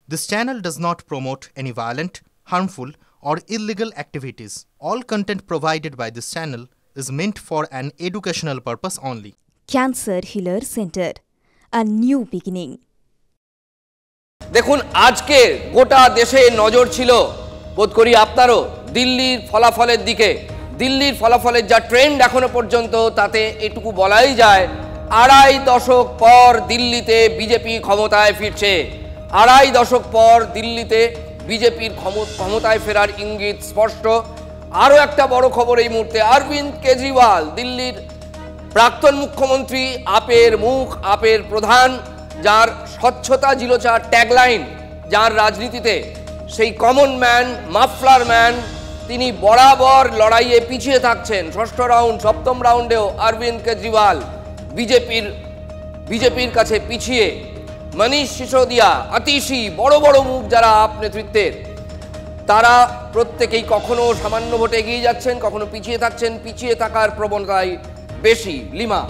This channel does not promote any violent, harmful, or illegal activities. All content provided by this channel is meant for an educational purpose only. Cancer Healer Center, a new beginning. দেখুন আজকে গোটা দেশে নজর ছিল বোধ করি আপনারও দিল্লির ফলাফলের দিকে। দিল্লির ফলাফলের যা ট্রেন্ড এখনো পর্যন্ত তাতে এটুকু বলাই যায়, 2.5 দশক পর দিল্লিতে বিজেপি ক্ষমতায় ফিরছে। 2.5 দশক পর দিল্লিতে বিজেপির ক্ষমতায় ফেরার ইঙ্গিত স্পষ্ট। আরও একটা বড় খবর এই মুহূর্তে, অরবিন্দ কেজরিওয়াল দিল্লির প্রাক্তন মুখ্যমন্ত্রী, আপের মুখ, আপের প্রধান, যার স্বচ্ছতা জিলোচা ট্যাগলাইন, যার রাজনীতিতে সেই কমন ম্যান, মাফলার ম্যান, তিনি বরাবর লড়াইয়ে পিছিয়ে থাকছেন। ষষ্ঠ রাউন্ড, সপ্তম রাউন্ডেও অরবিন্দ কেজরিওয়াল বিজেপির কাছে পিছিয়ে। মনীষ সিসোদিয়া, আতিশি, বড় বড় মুখ যারা আপ নেতৃত্বের, তারা প্রত্যেকেই কখনো সামান্য ভোটে এগিয়ে যাচ্ছেন, কখনো পিছিয়ে থাকছেন। পিছিয়ে থাকার প্রবণতাই বেশি। লিমা,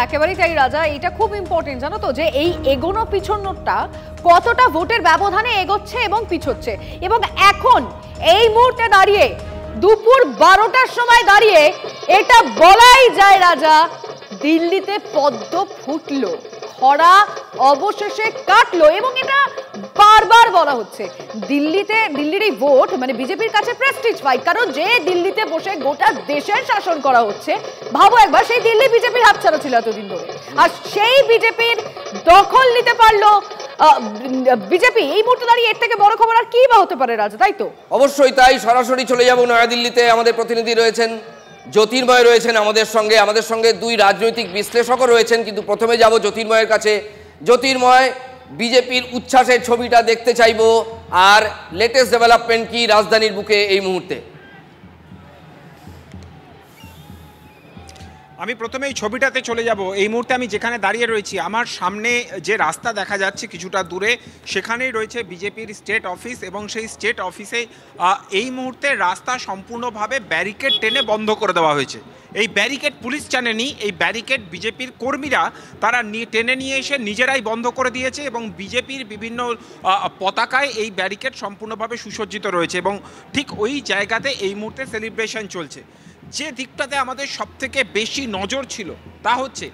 একেবারেই তাই রাজা, এটা খুব ইম্পর্টেন্ট জানো তো, যে এই এগোনো পিছনোটা কতটা ভোটের ব্যবধানে এগোচ্ছে এবং পিছোচ্ছে। এবং এখন এই মুহূর্তে দাঁড়িয়ে দুপুর 12টার সময় দাঁড়িয়ে এটা বলাই যায় রাজা, দিল্লিতে পদ্ম ফুটলো, খরা অবশেষে কাটলো। এবং এটা বারবার বলা হচ্ছে, দিল্লির এই ভোট মানে বিজেপির কাছে প্রেস্টিজ ফাইট, কারণ যে দিল্লিতে বসে গোটা দেশের শাসন করা হচ্ছে, ভাবো একবার, সেই দিল্লি বিজেপির হাতছাড়া ছিল এতদিন ধরে, আর সেই বিজেপির দখল নিতে পারলো বিজেপি। এই মুহূর্তে দাঁড়িয়ে এর থেকে বড় খবর আর কি বা হতে পারে রাজা, তাই তো? অবশ্যই তাই। সরাসরি চলে যাব নয়াদিল্লিতে। আমাদের প্রতিনিধি রয়েছেন জ্যোতির্ময়, রয়েছেন আমাদের সঙ্গে দুই রাজনৈতিক বিশ্লেষকও রয়েছেন। কিন্তু প্রথমে যাব জ্যোতির্ময়ের কাছে। জ্যোতির্ময়, বিজেপির উচ্ছ্বাসের ছবিটা দেখতে চাইবো, আর লেটেস্ট ডেভেলপমেন্ট কি রাজধানীর বুকে এই মুহূর্তে? আমি প্রথমে এই ছবিটাতে চলে যাব। এই মুহূর্তে আমি যেখানে দাঁড়িয়ে রয়েছি, আমার সামনে যে রাস্তা দেখা যাচ্ছে কিছুটা দূরে, সেখানেই রয়েছে বিজেপির স্টেট অফিস। এবং সেই স্টেট অফিসে এই মুহূর্তে রাস্তা সম্পূর্ণভাবে ব্যারিকেড টেনে বন্ধ করে দেওয়া হয়েছে। এই ব্যারিকেড পুলিশ টানেনি, এই ব্যারিকেড বিজেপির কর্মীরা তারা টেনে নিয়ে এসে নিজেরাই বন্ধ করে দিয়েছে। এবং বিজেপির বিভিন্ন পতাকায় এই ব্যারিকেড সম্পূর্ণভাবে সুসজ্জিত রয়েছে। এবং ঠিক ওই জায়গাতে এই মুহূর্তে সেলিব্রেশন চলছে। যে দিকটাতে আমাদের সবথেকে বেশি নজর ছিল তা হচ্ছে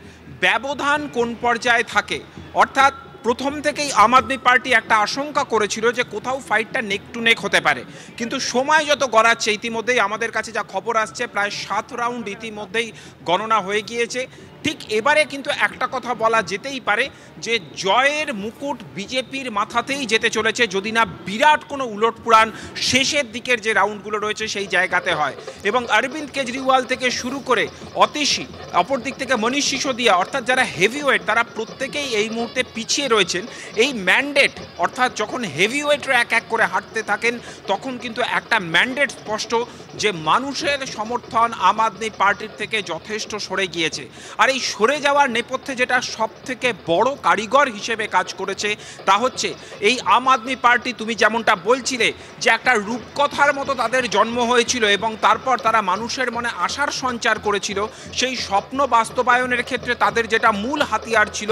ব্যবধান কোন পর্যায়ে থাকে। অর্থাৎ প্রথম থেকেই আম আদমি পার্টি একটা আশঙ্কা করেছিল যে কোথাও ফাইটটা নেক টু নেক হতে পারে, কিন্তু সময় যত গড়াচ্ছে, ইতিমধ্যেই আমাদের কাছে যা খবর আসছে প্রায় 7 রাউন্ড ইতিমধ্যেই গণনা হয়ে গিয়েছে। ঠিক এবারে কিন্তু একটা কথা বলা যেতেই পারে যে জয়ের মুকুট বিজেপির মাথাতেই যেতে চলেছে, যদি না বিরাট কোনো উলটপুরাণ শেষের দিকের যে রাউন্ডগুলো রয়েছে সেই জায়গাতে হয়। এবং অরবিন্দ কেজরিওয়াল থেকে শুরু করে অতিশি, অপর দিক থেকে মনীষ সিসোদিয়া, অর্থাৎ যারা হেভিওয়েট, তারা প্রত্যেকেই এই মুহূর্তে পিছিয়ে রয়েছেন। এই ম্যান্ডেট, অর্থাৎ যখন হেভিওয়েটরা এক এক করে হাঁটতে থাকেন, তখন কিন্তু একটা ম্যান্ডেট স্পষ্ট যে মানুষের সমর্থন আম আদমি পার্টির থেকে যথেষ্ট সরে গিয়েছে। আর এই সরে যাওয়ার নেপথ্যে যেটা সব থেকে বড় কারিগর হিসেবে কাজ করেছে তা হচ্ছে এই আম আদমি পার্টি, তুমি যেমনটা বলছিলে যে একটা রূপকথার মতো তাদের জন্ম হয়েছিল এবং তারপর তারা মানুষের মনে আশার সঞ্চার করেছিল। সেই স্বপ্ন বাস্তবায়নের ক্ষেত্রে তাদের যেটা মূল হাতিয়ার ছিল,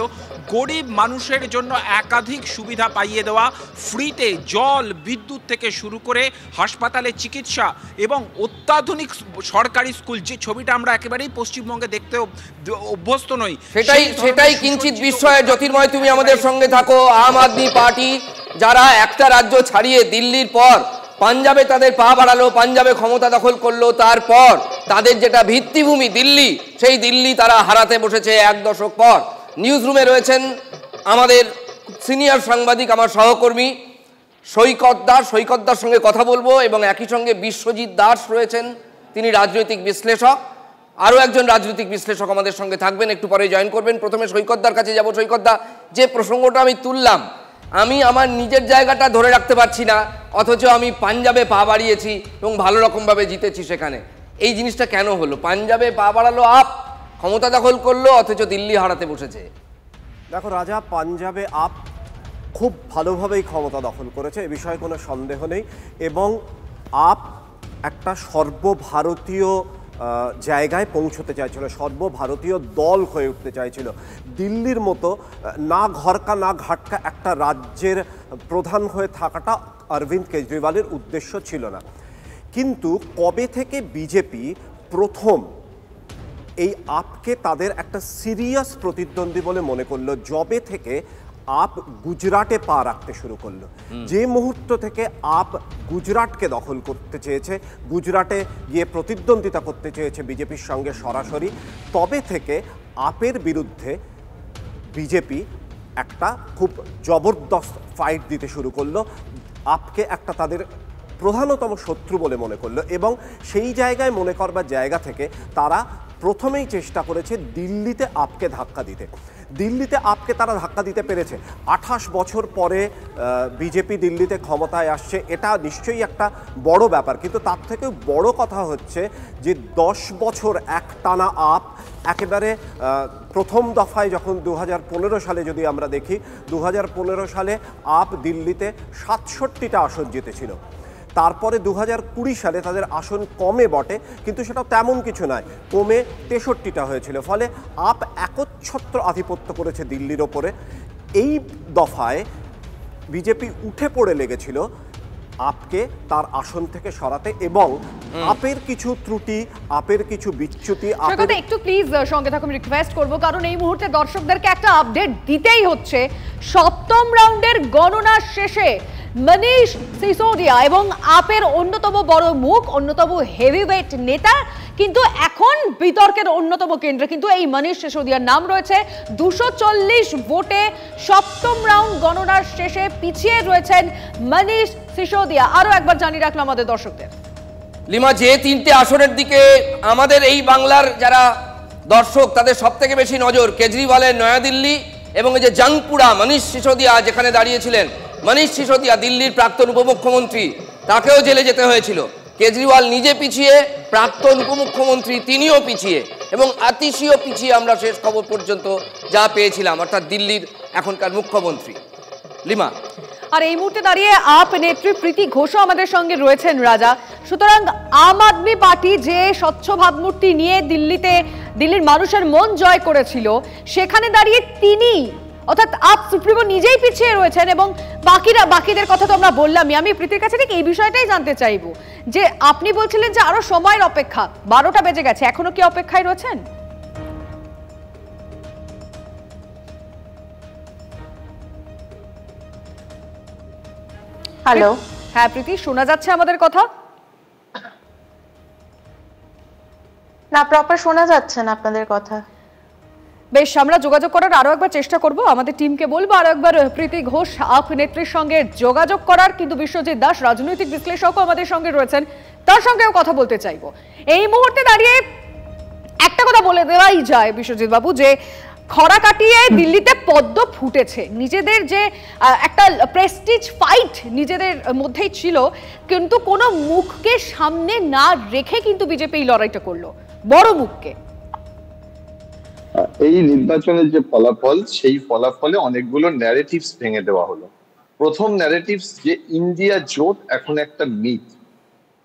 গরিব মানুষের জন্য একাধিক সুবিধা পাইয়ে দেওয়া, ফ্রিতে জল, বিদ্যুৎ থেকে শুরু করে হাসপাতালে চিকিৎসা এবং অত্যাধুনিক সরকারি স্কুল, যে ছবিটা আমরা একেবারেই পশ্চিমবঙ্গে দেখতে অভ্যস্ত নই, সেটাই কিঞ্চিত বিস্ময়ের। জ্যোতির্ময়, তুমি আমাদের সঙ্গে থাকো। আম আদমি পার্টি যারা একটা রাজ্য ছাড়িয়ে দিল্লির পর পাঞ্জাবে তাদের পা বাড়ালো, পাঞ্জাবে ক্ষমতা দখল করলো, তারপর তাদের যেটা ভিত্তিভূমি দিল্লি, সেই দিল্লি তারা হারাতে বসেছে 1 দশক পর। নিউজ রুমে রয়েছেন আমাদের সিনিয়র সাংবাদিক, আমার সহকর্মী সৈকতদার সঙ্গে কথা বলবো। এবং একই সঙ্গে বিশ্বজিৎ দাস রয়েছেন, তিনি রাজনৈতিক বিশ্লেষক। আরও একজন রাজনৈতিক বিশ্লেষক আমাদের সঙ্গে থাকবেন, একটু পরে জয়েন করবেন। প্রথমে সৈকতদার কাছে যাব। সৈকতদা, যে প্রসঙ্গটা আমি তুললাম, আমি আমার নিজের জায়গাটা ধরে রাখতে পারছি না, অথচ আমি পাঞ্জাবে পা বাড়িয়েছি এবং ভালো রকমভাবে জিতেছি সেখানে। এই জিনিসটা কেন হলো? পাঞ্জাবে পা বাড়ালো আপ, ক্ষমতা দখল করলো, অথচ দিল্লি হারাতে বসেছে। দেখো রাজা, পাঞ্জাবে আপ খুব ভালোভাবেই ক্ষমতা দখল করেছে, এ বিষয়ে কোনো সন্দেহ নেই। এবং আপ একটা সর্বভারতীয় জায়গায় পৌঁছতে চাইছিল, সর্বভারতীয় দল হয়ে উঠতে চাইছিল। দিল্লির মতো না ঘরকা না ঘাটকা একটা রাজ্যের প্রধান হয়ে থাকাটা অরবিন্দ কেজরিওয়ালের উদ্দেশ্য ছিল না। কিন্তু কবে থেকে বিজেপি প্রথম এই আপকে তাদের একটা সিরিয়াস প্রতিদ্বন্দ্বী বলে মনে করলো, যবে থেকে আপ গুজরাটে পা রাখতে শুরু করলো, যে মুহূর্ত থেকে আপ গুজরাটকে দখল করতে চেয়েছে, গুজরাটে গিয়ে প্রতিদ্বন্দ্বিতা করতে চেয়েছে বিজেপির সঙ্গে সরাসরি, তবে থেকে আপের বিরুদ্ধে বিজেপি একটা খুব জবরদস্ত ফাইট দিতে শুরু করলো। আপকে একটা তাদের প্রধানতম শত্রু বলে মনে করলো এবং সেই জায়গায় মনে করবার জায়গা থেকে তারা প্রথমেই চেষ্টা করেছে দিল্লিতে আপকে ধাক্কা দিতে। দিল্লিতে আপকে তারা ধাক্কা দিতে পেরেছে। 28 বছর পরে বিজেপি দিল্লিতে ক্ষমতায় আসছে, এটা নিশ্চয়ই একটা বড় ব্যাপার। কিন্তু তার থেকেও বড় কথা হচ্ছে যে 10 বছর একটানা আপ একেবারে প্রথম দফায় যখন 2015 সালে যদি আমরা দেখি, 2015 সালে আপ দিল্লিতে 67টা আসন জিতেছিল। তারপরে 2020 সালে তাদের আসন কমে বটে, কিন্তু সেটা তেমন কিছু নয়, কমে 63টা হয়েছিল। ফলে আপ একচ্ছত্র আধিপত্য করেছে দিল্লির ওপরে। এই দফায় বিজেপি উঠে পড়ে লেগেছিল আপকে তার আসন থেকে সরাতে এবং আপের কিছু ত্রুটি, আপের কিছু বিচ্যুতি। একটু প্লিজ সঙ্গে থাকুন, রিকোয়েস্ট করবো, কারণ এই মুহূর্তে দর্শকদেরকে একটা আপডেট দিতেই হচ্ছে। সপ্তম রাউন্ডের গণনা শেষে মনীষ সিসোদিয়া এবং আপের অন্যতম বড় মুখ, অন্যতম হেভিওয়েট নেতা, কিন্তু এখন বিতর্কের অন্যতম কেন্দ্রে কিন্তু এই মনীষ সিসোদিয়ার নাম রয়েছে। 240 ভোটে সপ্তম রাউন্ড গণনার শেষে পিছিয়ে রয়েছেন মনীষ সিসোদিয়া। আরো একবার জানিয়ে রাখলাম আমাদের দর্শকদের। লিমা, যে তিনটে আসনের দিকে আমাদের এই বাংলার যারা দর্শক তাদের সব থেকে বেশি নজর, কেজরিওয়ালের নয়াদিল্লি এবং এই যে জঙ্গপুরা, মনীষ সিসোদিয়া যেখানে দাঁড়িয়েছিলেন, মনীষ সিসোদিয়া দিল্লির প্রাক্তন উপমুখ্যমন্ত্রী, তাকেও জেলে যেতে হয়েছিল। কেজরিওয়াল নিজে পিছিয়ে, প্রাক্তন উপমুখ্যমন্ত্রী তিনিও পিছিয়ে, এবং আতিশীয় পিছিয়ে আমরা শেষ খবর পর্যন্ত যা পেয়েছিলাম, অর্থাৎ দিল্লির এখনকার মুখ্যমন্ত্রী। লিমা, আর এই মুহূর্তে দাঁড়িয়ে আপ নেত্রী প্রীতি ঘোষও আমাদের সঙ্গে রয়েছেন রাজা। সুতরাং আম আদমি পার্টি যে স্বচ্ছ ভাবমূর্তি নিয়ে দিল্লির মানুষের মন জয় করেছিল, সেখানে দাঁড়িয়ে তিনি অর্থাৎ আপ সুপ্রিমো নিজেই পিছিয়ে রয়েছেন এবং বাকিদের কথা তো আমরা বললামই। আমি প্রীতির কাছে ঠিক এই বিষয়টাই জানতে চাইবো যে আপনি বলছিলেন যে আরো সময়ের অপেক্ষা, 12টা বেজে গেছে, এখনো কি অপেক্ষায় রয়েছেন? হ্যালো, হ্যাঁ প্রীতি, শোনা যাচ্ছে আমাদের কথা? না, প্রপার শোনা যাচ্ছে না আপনাদের কথা। বেশ, আমরা যোগাযোগ করার আরো একবার চেষ্টা করব, আমাদের টিমকে বলবো আরো একবার প্রীতি ঘোষ আপ নেত্রীর সঙ্গে যোগাযোগ করার। কিন্তু বিশ্বজিৎ দাস রাজনৈতিক বিশ্লেষকও আমাদের সঙ্গে রয়েছেন, তার সঙ্গেও কথা বলতে চাইবো। এই মুহূর্তে দাঁড়িয়ে একটা কথা বলে দেওয়াই যায় বিশ্বজিৎ বাবু, যে খরা কাটিয়ে দিল্লিতে পদ্ম ফুটেছে, নিজেদের যে একটা প্রেস্টিজ ফাইট নিজেদের মধ্যেই ছিল, কিন্তু কোনো মুখকে সামনে না রেখে কিন্তু বিজেপি এই লড়াইটা করলো, বড় মুখকে। এই নির্বাচনের যে ফলাফল, সেই ফলাফলে অনেকগুলো ন্যারেটিভস ভেঙে দেওয়া হলো। প্রথম ন্যারেটিভস যে ইন্ডিয়া জোট এখন একটা মিথ,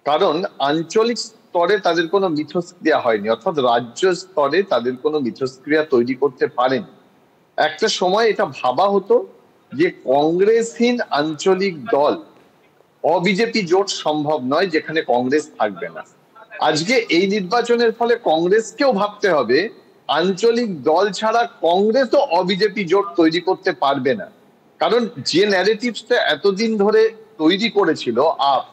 কারণ আঞ্চলিক স্তরে তাদের কোনো মিথস্ক্রিয়া হয়নি, অর্থাৎ রাজ্য স্তরে তাদের কোনো মিথস্ক্রিয়া তৈরি করতে পারেনি। একটা সময় এটা ভাবা হতো যে কংগ্রেসহীন আঞ্চলিক দল, অবিজেপি জোট সম্ভব নয় যেখানে কংগ্রেস থাকবে না। আজকে এই নির্বাচনের ফলে কংগ্রেসকেও ভাবতে হবে আঞ্চলিক দল ছাড়া কংগ্রেসও অবিজেপি জোট তৈরি করতে পারবে না। কারণ যে ন্যারেটিভসটা এতদিন ধরে তৈরি করেছিল আপ,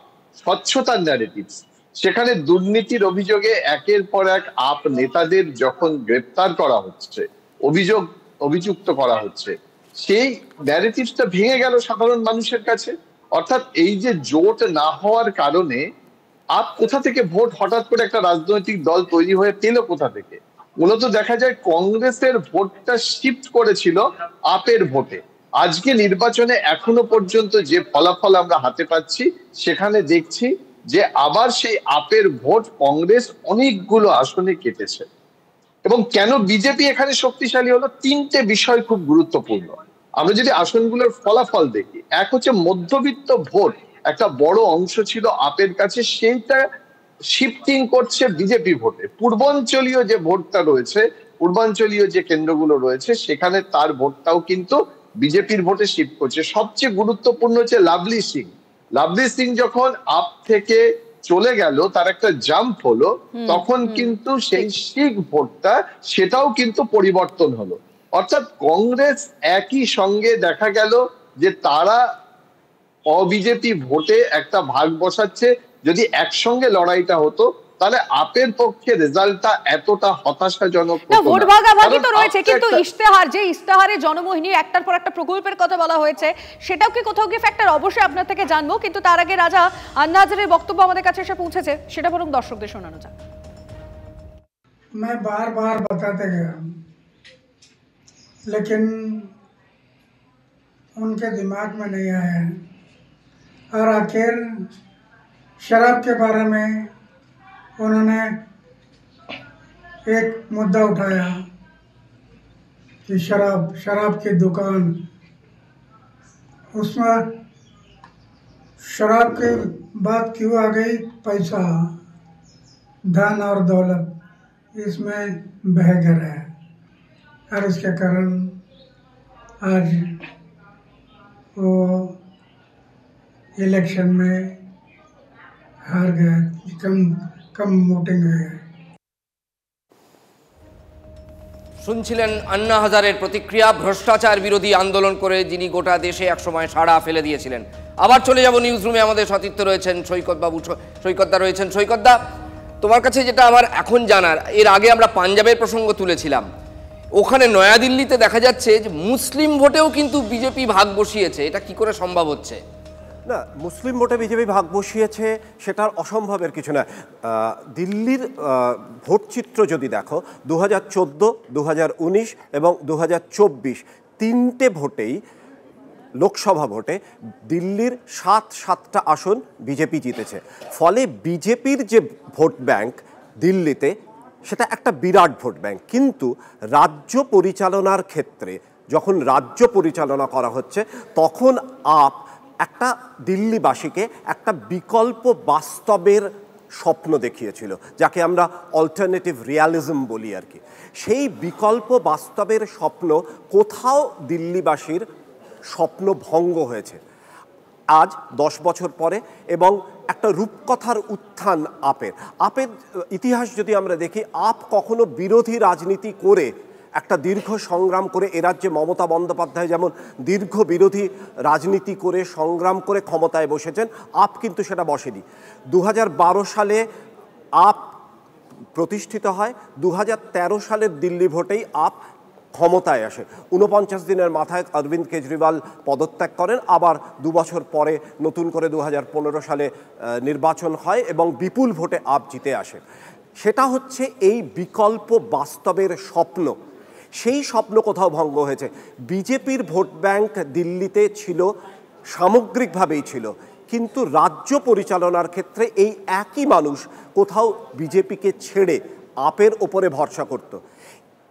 স্বচ্ছতার ন্যারেটিভস, সেখানে দুর্নীতির অভিযোগে একের পর এক আপ নেতাদের যখন গ্রেপ্তার করা হচ্ছে, অভিযুক্ত করা হচ্ছে, সেই ন্যারেটিভসটা ভেঙে গেল সাধারণ মানুষের কাছে। অর্থাৎ এই যে জোট না হওয়ার কারণে আপ কোথা থেকে ভোট হঠাৎ করে একটা রাজনৈতিক দল তৈরি হয়ে পেল কোথা থেকে? মূলত দেখা যায় কংগ্রেসের ভোটটা শিফট করেছিল আপের ভোটে। আজকে নির্বাচনে এখনো পর্যন্ত যে ফলাফল আমরা হাতে পাচ্ছি, সেখানে দেখছি যে আবার সেই আপের ভোট কংগ্রেস অনেকগুলো আসনে কেটেছে। এবং কেন বিজেপি এখানে শক্তিশালী হলো, তিনটে বিষয় খুব গুরুত্বপূর্ণ। আমরা যদি আসনগুলোর ফলাফল দেখি, এক হচ্ছে মধ্যবিত্ত ভোট একটা বড় অংশ ছিল আপের কাছে, সেইটা শিফটিং করছে বিজেপি ভোটে। পূর্বাঞ্চলীয় যে ভোটটা রয়েছে, পূর্বাঞ্চলীয় যে কেন্দ্রগুলো রয়েছে, সেখানে তার ভোটটাও কিন্তু বিজেপির ভোটে শিফট করছে। সবচেয়ে গুরুত্বপূর্ণ হচ্ছে লাভলি সিং। লাভলি সিং যখন আপ থেকে চলে গেল, তার একটা জাম্প হলো, তখন কিন্তু সেই শিখ ভোটটা সেটাও কিন্তু পরিবর্তন হলো। অর্থাৎ কংগ্রেস একই সঙ্গে দেখা গেল যে তারা অবিজেপি ভোটে একটা ভাগ বসাচ্ছে। যদি একসঙ্গে লড়াইটা হতো তাহলে আপের পক্ষে রেজাল্টটা এতটা হতাশাজনক হতো না। ভোট ভাগাভাগি তো রয়েছে, কিন্তু ইশতেহারে জনমোহিনীর একটার পর একটা প্রকল্পের কথা বলা হয়েছে, সেটাও কি কোথাও গিয়ে ফ্যাক্টর? অবশ্যই আপনার থেকে জানবো, কিন্তু তার আগে রাজা আন্না হাজারের বক্তব্য আমাদের কাছে এসে পৌঁছেছে, সেটা বরং দর্শকদের শোনানো যাক। मैं बार बार बताते गया, लेकिन उनके दिमाग में नहीं आया। और आखिर शराब के बारे में उन्होंने एक मुद्दा उठाया कि शराब की दुकान, उसमें शराब की बात क्यों आ गई? पैसा, धन और दौलत इसमें बह गया है, और इसके कारण आज वो इलेक्शन में हार गए, कम वोटिंग हुई है। শুনছিলেন আন্না হাজারের প্রতিক্রিয়া, ভ্রষ্টাচার বিরোধী আন্দোলন করে যিনি গোটা দেশে একসময় সাড়া ফেলে দিয়েছিলেন। আবার চলে যাব নিউজ রুমে, আমাদের সতীর্থ রয়েছেন সৈকতদা রয়েছেন। সৈকতদা, তোমার কাছে যেটা আমার এখন জানার, এর আগে আমরা পাঞ্জাবের প্রসঙ্গ তুলেছিলাম, ওখানে নয়াদিল্লিতে দেখা যাচ্ছে যে মুসলিম ভোটেও কিন্তু বিজেপি ভাগ বসিয়েছে। এটা কি করে সম্ভব হচ্ছে? না, মুসলিম ভোটে বিজেপি ভাগ বসিয়েছে সেটার অসম্ভবের কিছু না। দিল্লির ভোটচিত্র যদি দেখো, 2014, 2019 এবং 2024 তিনটে ভোটেই, লোকসভা ভোটে দিল্লির 7টা আসন বিজেপি জিতেছে। ফলে বিজেপির যে ভোট ব্যাংক দিল্লিতে, সেটা একটা বিরাট ভোট ব্যাংক। কিন্তু রাজ্য পরিচালনার ক্ষেত্রে যখন রাজ্য পরিচালনা করা হচ্ছে, তখন একটা দিল্লিবাসীকে একটা বিকল্প বাস্তবের স্বপ্ন দেখিয়েছিল, যাকে আমরা অল্টারনেটিভ রিয়ালিজম বলি আর কি। সেই বিকল্প বাস্তবের স্বপ্ন কোথাও দিল্লিবাসীর স্বপ্ন ভঙ্গ হয়েছে আজ 10 বছর পরে, এবং একটা রূপকথার উত্থান আপের ইতিহাস যদি আমরা দেখি, আপ কখনো বিরোধী রাজনীতি করে, একটা দীর্ঘ সংগ্রাম করে, এ রাজ্যে মমতা বন্দ্যোপাধ্যায় যেমন দীর্ঘ বিরোধী রাজনীতি করে সংগ্রাম করে ক্ষমতায় বসেছেন, আপ কিন্তু সেটা বসেনি। 2012 সালে আপ প্রতিষ্ঠিত হয়, 2013 সালের দিল্লি ভোটেই আপ ক্ষমতায় আসে। 49 দিনের মাথায় অরবিন্দ কেজরিওয়াল পদত্যাগ করেন, আবার 2 বছর পরে নতুন করে 2015 সালে নির্বাচন হয় এবং বিপুল ভোটে আপ জিতে আসে। সেটা হচ্ছে এই বিকল্প বাস্তবের স্বপ্ন। সেই স্বপ্ন কোথাও ভঙ্গ হয়েছে। বিজেপির ভোট ব্যাংক দিল্লিতে ছিল, সামগ্রিকভাবেই ছিল, কিন্তু রাজ্য পরিচালনার ক্ষেত্রে এই একই মানুষ কোথাও বিজেপিকে ছেড়ে আপের ওপরে ভরসা করত।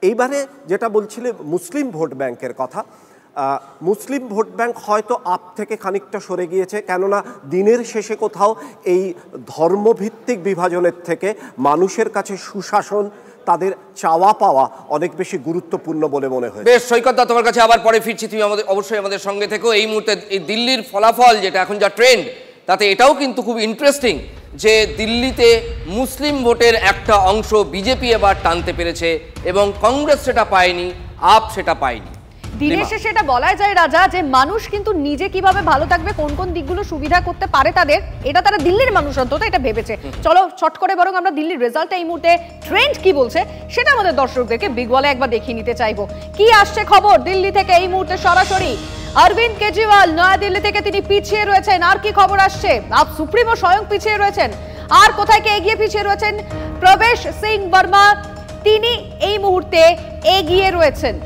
এইবারে যেটা বলছিলে মুসলিম ভোট ব্যাংকের কথা, মুসলিম ভোট ব্যাংক হয়তো আপ থেকে খানিকটা সরে গিয়েছে, কেননা দিনের শেষে কোথাও এই ধর্মভিত্তিক বিভাজনের থেকে মানুষের কাছে সুশাসন, তাদের চাওয়া পাওয়া অনেক বেশি গুরুত্বপূর্ণ বলে মনে হয়। বেশ, সৈকতদা তোমার কাছে আবার পরে ফিরছি, তুমি অবশ্যই আমাদের সঙ্গে থেকো। এই মুহূর্তে এই দিল্লির ফলাফল যেটা এখন যা ট্রেন্ড, তাতে এটাও কিন্তু খুব ইন্টারেস্টিং যে দিল্লিতে মুসলিম ভোটের একটা অংশ বিজেপি এবার টানতে পেরেছে এবং কংগ্রেস সেটা পায়নি, আপ সেটা পায়নি। দিনের শেষে এটা বলা যায় রাজা, যে মানুষ কিন্তু নিজে কিভাবে ভালো থাকবে, কোন কোন দিকগুলো সুবিধা করতে পারে তাদের, এটা তারা দিল্লির মানুষ অন্তত এটা ভেবেছে। চলো ছট করে বরং আমরা দিল্লির রেজাল্টটা এই মুহূর্তে ট্রেন্ড কি বলছে সেটা আমাদের দর্শকদেরকে বিগ ওয়ালে একবার দেখিয়ে নিতে চাইবো। কি আসছে খবর দিল্লি থেকে এই মুহূর্তে সরাসরি? অরবিন্দ কেজরিওয়াল নয়াদিল্লি থেকে তিনি পিছিয়ে রয়েছেন। আর কি খবর আসছে? আপ সুপ্রিমো স্বয়ং পিছিয়ে রয়েছেন। আর কোথায় কে এগিয়ে পিছিয়ে রয়েছেন? প্রবেশ সিং বর্মা, তিনি এই মুহূর্তে এগিয়ে রয়েছেন।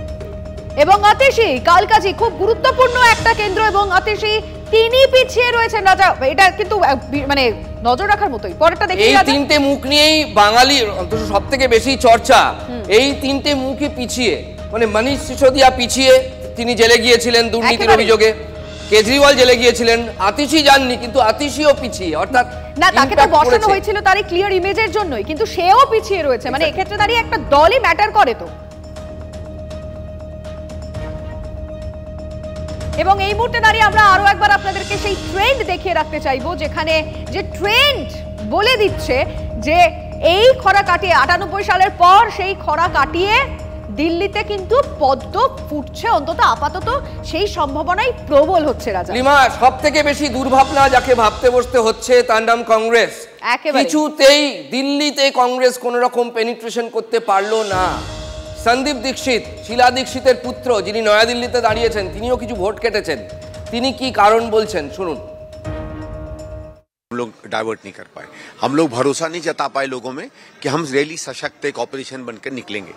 এবং আতিশি কালকাজি খুব গুরুত্বপূর্ণ একটা কেন্দ্র, এবং আতিশি তিনি পিছিয়ে রয়েছেন রাজা। এটা কিন্তু মানে নজর রাখার মতোই। পরেরটা দেখি। এই তিনটে মুখ নিয়েই বাঙালির অন্তত সবথেকে বেশি চর্চা। এই তিনটে মুখই পিছিয়ে, মানে মনীষ সিসোদিয়া পিছিয়ে, তিনি জেলে গিয়েছিলেন দুর্নীতির অভিযোগে। কেজরিওয়াল জেলে গিয়েছিলেন, আতিশি যাননি, কিন্তু আতিশিও পিছিয়ে। অর্থাৎ না তাকে তো impact বসানো করেছে। হয়েছিল তার এই ক্লিয়ার ইমেজের জন্যই, কিন্তু সেও পিছিয়ে রয়েছে, মানে এক্ষেত্রে দাঁড়িয়ে একটা দলই ম্যাটার করে তো। এবং এই মুহূর্তে দাঁড়িয়ে আমরা আরো একবার আপনাদেরকে সেই ট্রেন্ড দেখিয়ে রাখতে চাইবো, যেখানে যে ট্রেন্ড বলে দিচ্ছে যে এই খরা কাটিয়ে 98 সালের পর সেই খরা কাটিয়ে দিল্লিতে কিন্তু পদ্ম ফুটছে, অন্তত আপাতত সেই সম্ভাবনাই প্রবল হচ্ছে। রাজা লিমা, সব থেকে বেশি দুর্ভাবনা যাকে ভাবতে বসতে হচ্ছে তার নাম কংগ্রেস। একেবারে কিছুতেই দিল্লিতে কংগ্রেস কোন রকম পেনিট্রেশন করতে পারলো না। সন্দীপ দীক্ষিত, শীলা দীক্ষিতের পুত্র, যিনি নয়াদিল্লিতে দাঁড়িয়েছেন, তিনিও কিছু ভোট কেটেছেন। তিনি কি কারণ বলছেন শুনুন। हम लोग डाइवर्ट नहीं कर पाए, हम लोग भरोसा नहीं जता पाए लोगों में कि हम रैली सशक्त एक ऑपरेशन बनकर निकलेंगे,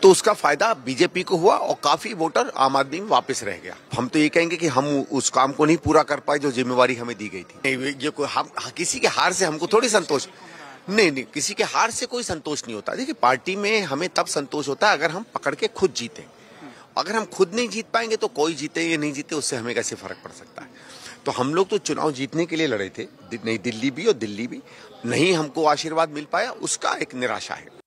तो उसका फायदा बीजेपी को हुआ और काफी वोटर आम आदमी में वापस रह गया। हम तो ये कहेंगे कि हम उस काम को नहीं पूरा कर पाए जो जिम्मेवारी हमें दी गई थी। ये कोई हम किसी के हार से हमको थोड़ी संतोष, नहीं, किसी के हार से कोई संतोष नहीं होता। देखिए, पार्टी में हमें तब संतोष होता है अगर हम पकड़ के खुद जीते। अगर हम खुद नहीं जीत पाएंगे तो कोई जीते या नहीं जीते उससे हमें कैसे फर्क पड़ सकता है। तो हम लोग तो चुनाव जीतने के लिए लड़े थे, नई दिल्ली भी और दिल्ली भी, नहीं हमको आशीर्वाद मिल पाया, उसका एक निराशा है।